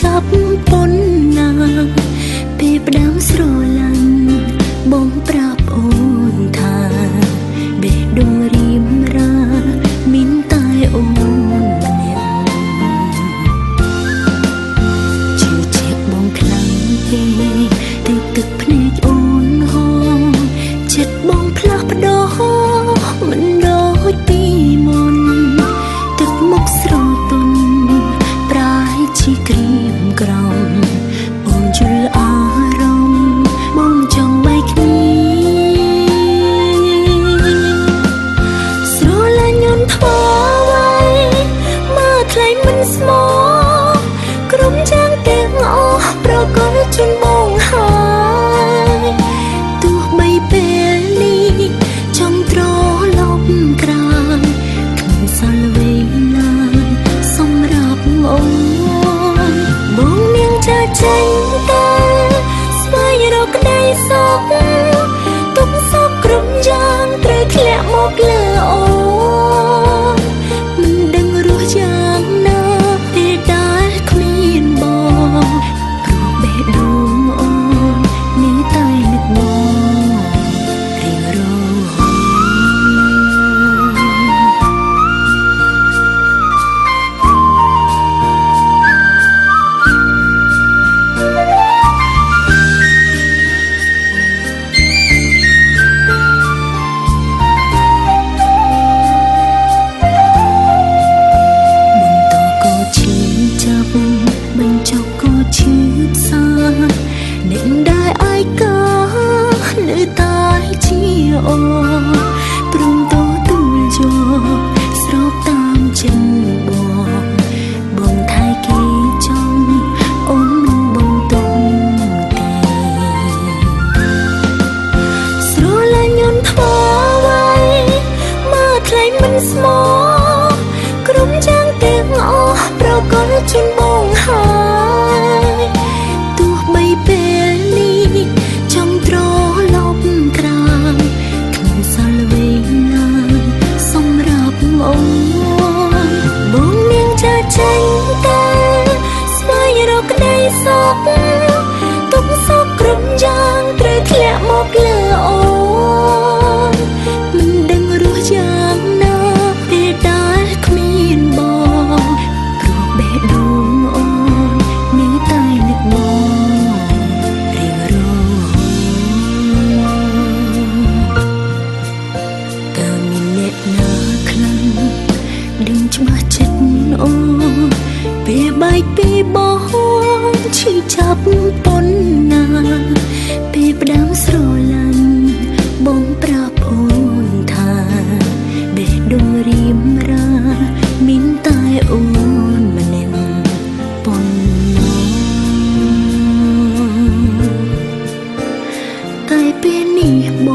ចាប់ប៉ុនណាពេលផ្ដើមស្រឡាញ់បងប្រាប់អូនថាបេះដូងរៀមរាមានតែអូនម្នាក់ជឿជាក់បងខ្លាំងទេតែទឹកភ្នែកអូនហូរចិត្តបងផ្លាស់ប្ដូរមិនដូចពីមុនទឹកមុខស្រទន់ប្រែជាក្រៀមក្រំអូនយល់អារម្មណ៍បងចង់បែកគ្នាស្រលាញ់អូនធ្វើអ្វីមកថ្លៃមិនស្មោះក្រុមចាំងទាំងអស់ប្រកបជូនបងហើយទោះបីពេលនេះចង់ត្រឡប់ក្រោយគ្មានសល់វេលាសម្រាប់អូនបងនាងចាចេញតែស្វែងរកក្តីសុខទុកសុខគ្រប់យ៉ាងត្រូវធ្លាក់មកលើអូនមិនដឹងរស់យ៉ាងណាពេលដែលគ្មានបងព្រោះបេះដូងអូនមានតែនឹកបងរៀងរហូតបញ្ចុកក៏ឈឺសាអ្នកដែលអាយកានៅតែជាអូព្រមទទួលយកស្របតាមចិត្តបងថៃគេចង់អូនមិនបងទុំទេស្រលាញ់អូនធ្វើអ្វីមកថ្លៃមិនស្មោះក្រុមចាំងទាំងអស់ប្រកបជូនបងហើយទោះបីពេលនេះចង់ត្រឡប់ក្រោយគ្មានសល់វេលាសម្រាប់អូនបងនាងចាចេញតែស្វែងរកក្តីសុខទុកសុខគ្រប់យ៉ាងត្រូវធ្លាក់មកលើអូនមិនដឹងរស់យ៉ាងណាពេលដែលគ្មានបងព្រោះបេះដូងអូននៅតែនឹកបងរៀងរហូតតើមានអ្នកណាខ្លាំងដឹងច្បាស់ចិត្តអូនពេលបែកពីបងឈឺចាប់ប៉ុនណាពេលផ្ដើមស្រឡាញ់បងប្រាប់អូនថាបេះដូងរៀមរាមានតែអូនម្នាក់ប៉ុណ្ណោះតែពេលនេះប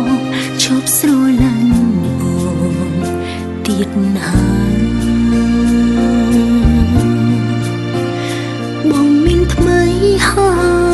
ងឈប់ស្រឡាញ់អូនទៀតហើយបងមានថ្មីហើយ